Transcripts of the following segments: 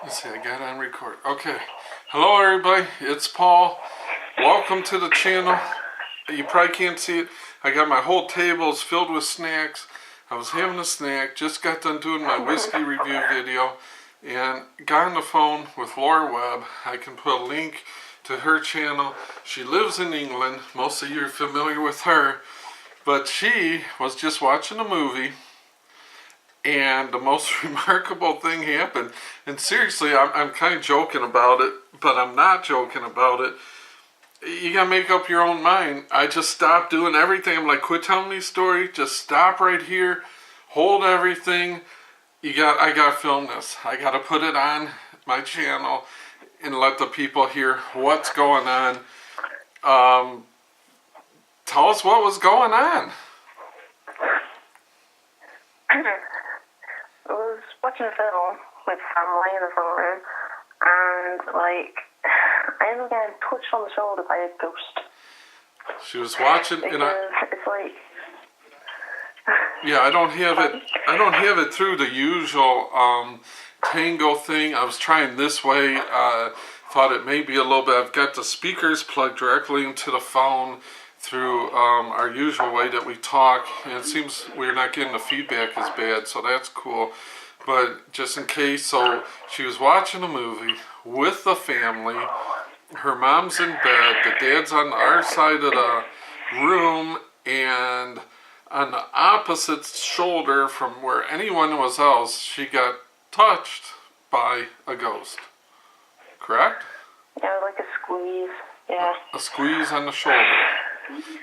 Let's see, I got on record. Okay. Hello, everybody. It's Paul. Welcome to the channel. You probably can't see it. I got my whole tables filled with snacks. I was having a snack. Just got done doing my whiskey review video. And got on the phone with Laura Webb. I can put a link to her channel. She lives in England. Most of you are familiar with her. But she was just watching a movie. And the most remarkable thing happened. And seriously, I'm kind of joking about it, but I'm not joking about it. You gotta make up your own mind. I just stopped doing everything. I'm like, quit telling me a story. Just stop right here. Hold everything. I gotta film this. I gotta put it on my channel and let the people hear what's going on. Tell us what was going on. I was watching a film with family in the front room, and I ended up getting touched on the shoulder by a ghost. She was watching, and it's like, yeah, I don't have it through the usual Tango thing. I was trying this way. Thought it may be a little bit. I've got the speakers plugged directly into the phone through our usual way that we talk, and it seems we're not getting the feedback as bad, so that's cool. But just in case, so she was watching a movie with the family. Her mom's in bed, the dad's on our side of the room, and on the opposite shoulder from where anyone was else, she got touched by a ghost. Correct? yeah, like a squeeze. Yeah. A squeeze on the shoulder.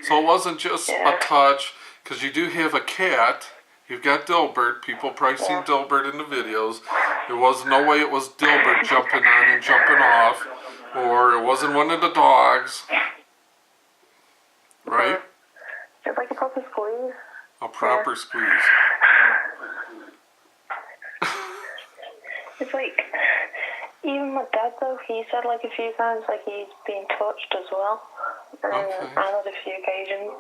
So it wasn't just a touch, because you do have a cat. You've got Dilbert. People probably seen Dilbert in the videos. There was no way it was Dilbert jumping on and jumping off, or it wasn't one of the dogs. Right? It's like a proper squeeze. A proper squeeze. It's like, even my dad though, he said like a few times like he's been touched as well. And Okay. I had a few occasions.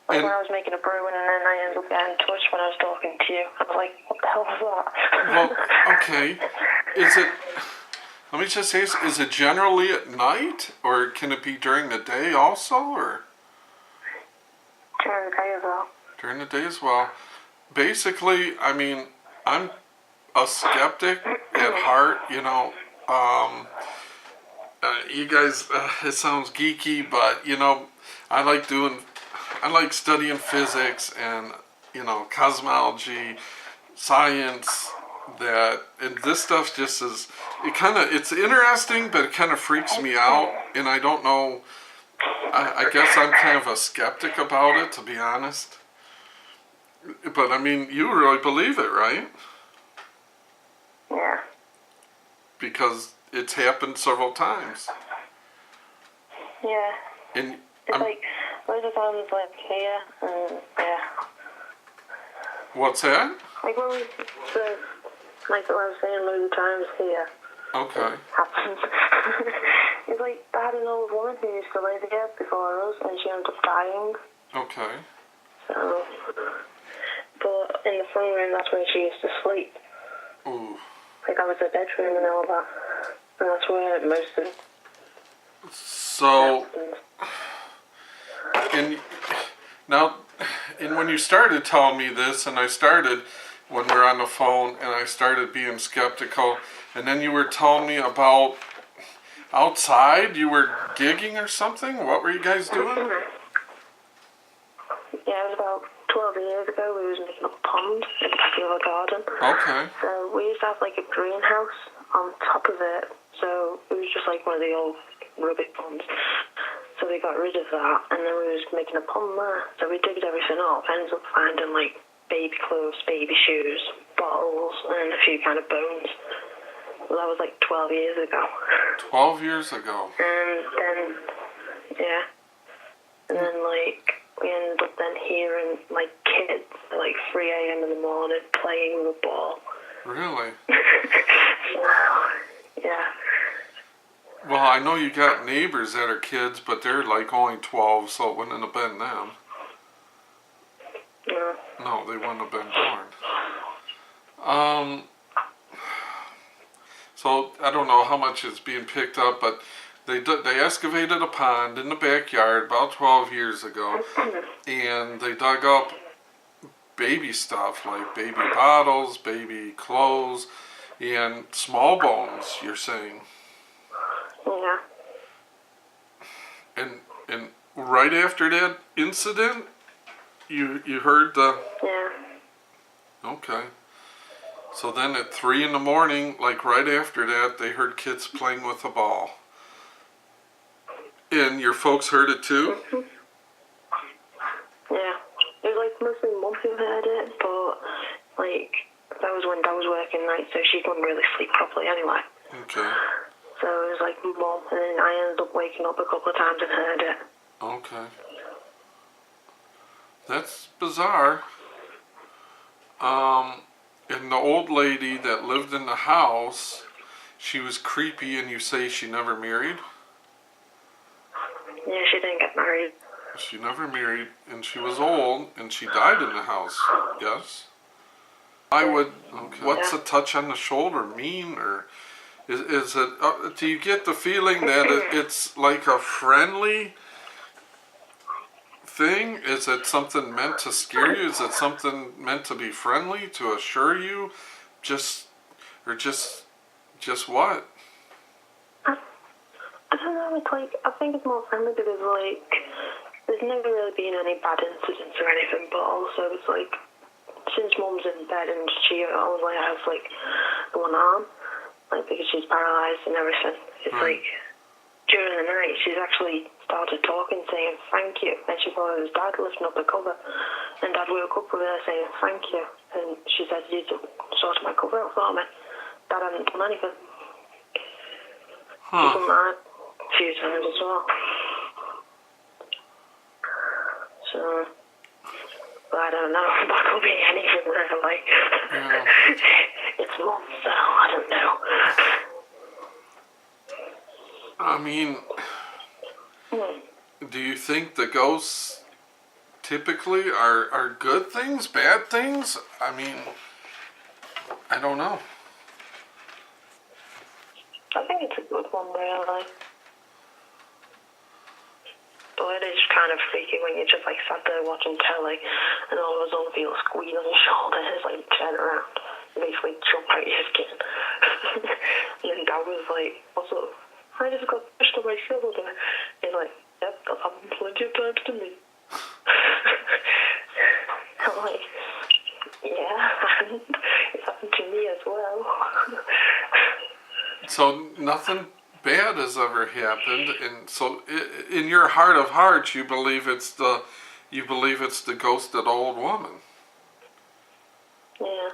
Like when I was making a brew and then I ended up getting touched when I was talking to you. I was like, what the hell was that? Well, okay. Let me just say, is it generally at night, or can it be during the day also, or? During the day as well. During the day as well. Basically, I mean, I'm a skeptic at heart, you know. You guys, it sounds geeky, but, you know, I like studying physics and, you know, cosmology, science, and this stuff just is, it's interesting, but it kind of freaks me out, and I don't know, I guess I'm kind of a skeptic about it, to be honest. But, I mean, you really believe it, right? Yeah. Because it's happened several times. Yeah. And It's like, loads of times like here, and yeah. What's that? Like when we, like what I was saying, loads of times here. Okay. Happens. It's like, I had an old woman who used to live here before us, and she ended up dying. Okay. So, but in the front room, that's where she used to sleep. Ooh. Like that was her bedroom and all that. And that's where most of it So, happened. and when you started telling me this, and I started when we were on the phone, and I started being skeptical, and then you were telling me about outside, you were gigging or something? What were you guys doing? Yeah, it was about 12 years ago. We was making a pond in the back of our garden. Okay. So we used to have like a greenhouse on top of it. So it was just like one of the old rubbish ponds. So we got rid of that, and then we was making a pond there. So we digged everything up, ended up finding like baby clothes, baby shoes, bottles, and a few kind of bones. Well, that was like 12 years ago. 12 years ago. And then, yeah. And then like, we ended up then hearing like kids at like 3 a.m. in the morning playing with a ball. Really? Yeah. Well, I know you got neighbors that are kids, but they're like only 12, so it wouldn't have been them. Yeah. No, they wouldn't have been born. So I don't know how much is being picked up, but they excavated a pond in the backyard about 12 years ago, and they dug up baby stuff like baby bottles, baby clothes, and small bones. You're saying, Yeah. and right after that incident, you heard the Yeah. okay. So then at 3 in the morning, like right after that, they heard kids playing with a ball. And your folks heard it too? Yeah. It was like mostly Mum who heard it, but like that was when Dad was working night, so she couldn't really sleep properly anyway. Okay. So it was like Mum, and then I ended up waking up a couple of times and heard it. Okay. That's bizarre. And the old lady that lived in the house, she was creepy, and you say she never married? Yeah, she didn't get married. She never married, and she was old, and she died in the house. Yes? I would. Okay. What's a touch on the shoulder mean, or is it? Do you get the feeling that it's like a friendly thing? Is it something meant to scare you? Is it something meant to be friendly, to assure you? Just what? I don't know, it's like, I think it's more friendly because, like, there's never really been any bad incidents or anything, but also it's like, since Mum's in bed and she only has, like, one arm, like, because she's paralysed and everything, it's like, during the night, she's actually started talking, saying thank you, and she thought it was Dad lifting up the cover, and Dad woke up with her saying thank you, and she said, you sorted my cover out for me. Dad hadn't done anything. He done that a few times as well. So, but I don't know, that could be anything really. Yeah. It's Mum, so I don't know. I mean, do you think the ghosts typically are good things, bad things? I mean, I don't know. I think it's a good one, really. But it is kind of freaky when you're just like sat there watching telly and all of a sudden feel a squeeze on your shoulder and it's like turn around and basically jump out your skin. And then Dad was like, what's up? I just got pushed on my shoulder. He's like, yep, that's happened plenty of times to me. I'm like, yeah, and it's happened to me as well. So nothing bad has ever happened, and so in your heart of hearts, you believe it's the ghost of the old woman. Yeah.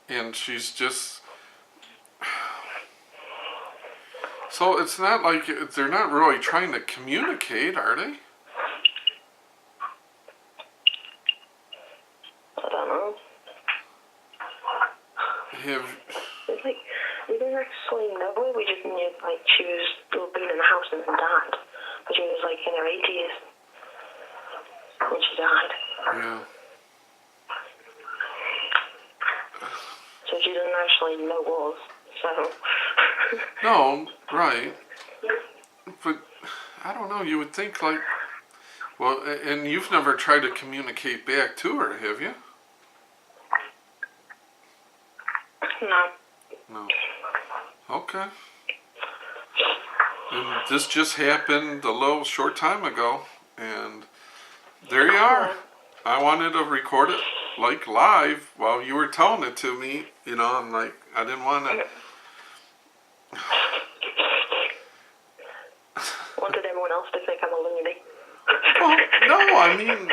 And she's just. So it's not like they're not really trying to communicate, are they? I don't know. It's like, we didn't actually know her. We just knew, like, she was living in the house and died. But she was, like, in her 80s when she died. Yeah. So she doesn't actually know us, so... No, right. But, I don't know, you would think, like... Well, and you've never tried to communicate back to her, have you? No. No. Okay. And this just happened a little short time ago, and there you are. I wanted to record it like live while you were telling it to me, you know, I'm like, I didn't want to. Wanted everyone else to think I'm a loony. Well, no, I mean,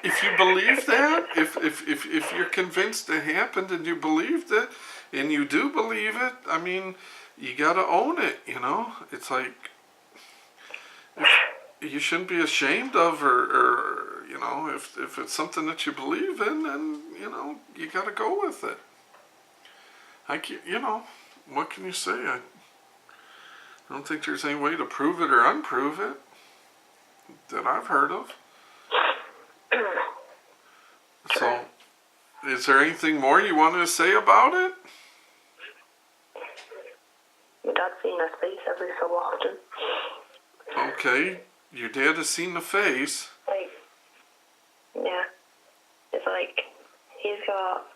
if you believe that, if you're convinced it happened and you believed it, and you do believe it, I mean, you gotta own it, you know? It's like, you shouldn't be ashamed of, or you know, if it's something that you believe in, then, you know, you gotta go with it. You know, what can you say? I don't think there's any way to prove it or unprove it that I've heard of. So, is there anything more you wanted to say about it? My dad's seen her face every so often. Okay, your dad has seen the face. Like, yeah. It's like, he's got,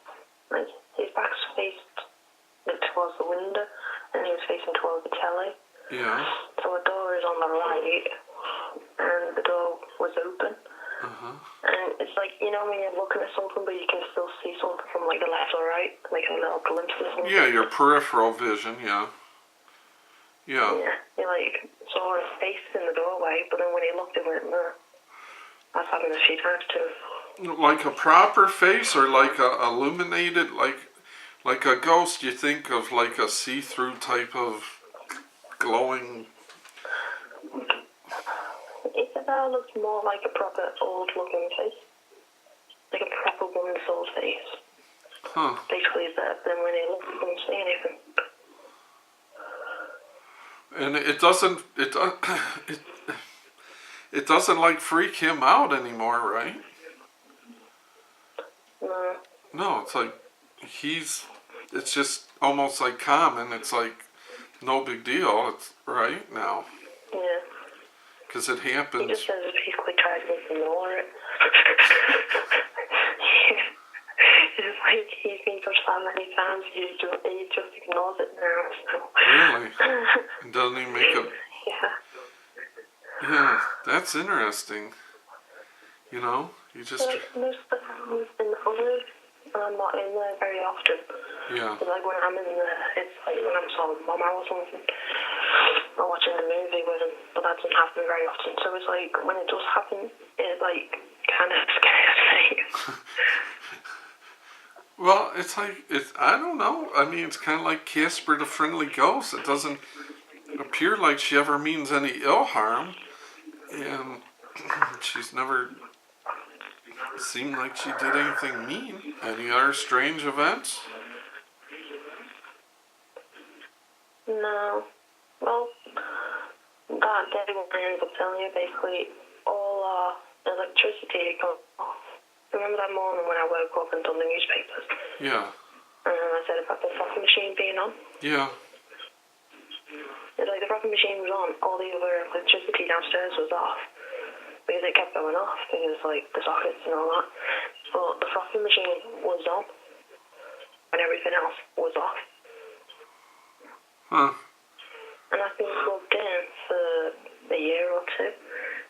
like, his back's faced like, towards the window, and he was facing towards the telly. Yeah. So the door is on the right, and the door was open. And it's like, you know when you're looking at something, but you can still see something from like the left or right, like a little glimpse of something. Yeah, your peripheral vision, yeah. Yeah. Yeah, he like saw his face in the doorway, but then when he looked, it went, no. That's happened a few times too. Like a proper face, or like a illuminated, like a ghost? You think of like a see-through type of glowing. Isabel looks more like a proper old-looking face, like a proper woman's old face. Huh. Basically, that. Then when he looked, he couldn't see anything. And it doesn't like freak him out anymore, right? No. No, it's like it's just almost like common. It's like no big deal. It's right now. Yeah. Because it He happens. just says he's quite trying to ignore it. It's like he's been touched that many times, he just ignores it now. So. Really? It doesn't even make a. Yeah. Yeah, that's interesting. You know, you just. Like, most of the time in the holidays, and I'm not in there very often. Yeah. But like when I'm in there, it's like when I'm with Mum or something, or watching a movie with him, but that doesn't happen very often. So it's like when it does happen, it like kind of scares me. Well, it's like I don't know. I mean, it's kind of like Casper the Friendly Ghost. It doesn't appear like she ever means any ill harm, and she's never seemed like she did anything mean. Any other strange events? No. Well, that day when I ended up telling you, basically all our electricity had gone off. Remember that morning when I woke up and done the newspapers? Yeah. And I said about the frothing machine being on? Yeah. It's like the frothing machine was on, all the other electricity downstairs was off. Because it kept going off, because like the sockets and all that. But the frothing machine was on, and everything else was off. Huh. And I've been plugged in for a year or two.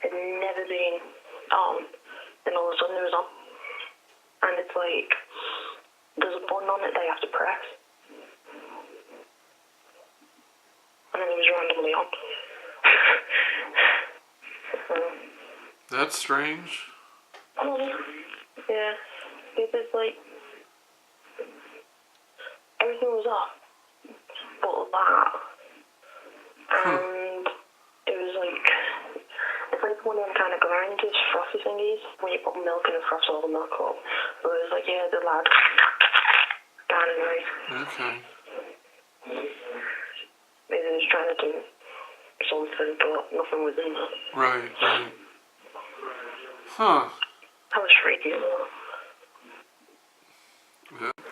It had never been on, then all of a sudden it was on. And it's like, there's a button on it that you have to press. And then it was randomly on. That's strange. Yeah, because like, everything was off, but that, and it was like, it's like one of them kind of grinders, frothy thingies, when you put milk in and froth all the milk up, but it was like, yeah, the loud kind of noise. Okay. Maybe it was trying to do something, but nothing was in there. Right. Right. Huh. That was freaky.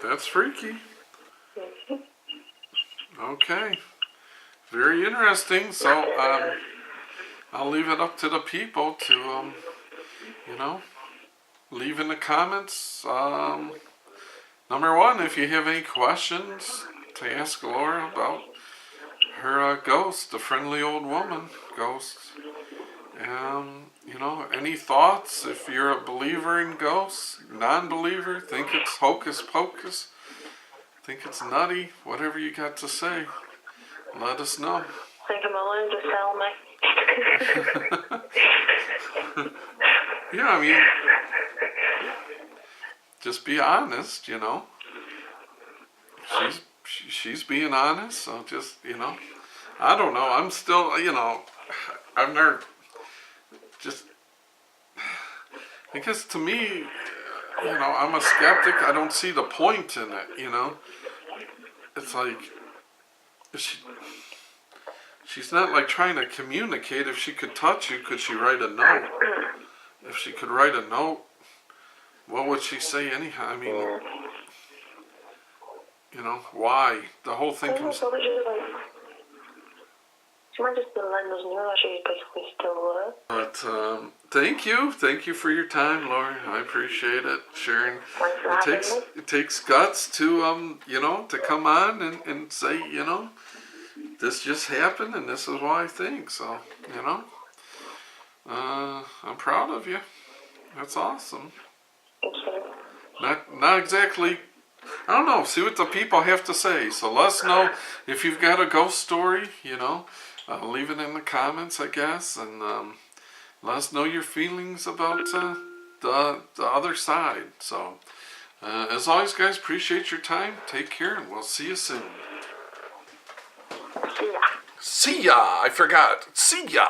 That's freaky. Okay. Very interesting. So, I'll leave it up to the people to, you know, leave in the comments. Number one, if you have any questions to ask Laura about her ghost, the friendly old woman ghost. You know, any thoughts? If you're a believer in ghosts, non-believer, think it's hocus pocus, think it's nutty, whatever you got to say, let us know. Think I'm alone, just tell me. Yeah, I mean, just be honest, you know. She's being honest, so just, you know, I don't know. I'm still, you know, I've never just, I guess to me, you know, I'm a skeptic. I don't see the point in it, you know. It's like, she's not like trying to communicate. If she could touch you, could she write a note? If she could write a note, what would she say anyhow? I mean, Yeah. you know, why? The whole thing comes. She might just be letting us know that she's basically still there. But thank you for your time, Lori. I appreciate it, sharing. Thanks for having me. It takes guts to to come on and say, this just happened and this is what I think. So, I'm proud of you. That's awesome. Thank you. Not exactly. I don't know. See what the people have to say. So let us know if you've got a ghost story. Leave it in the comments, I guess, and let us know your feelings about the other side. So, as always, guys, appreciate your time. Take care, and we'll see you soon. See ya. See ya. I forgot. See ya.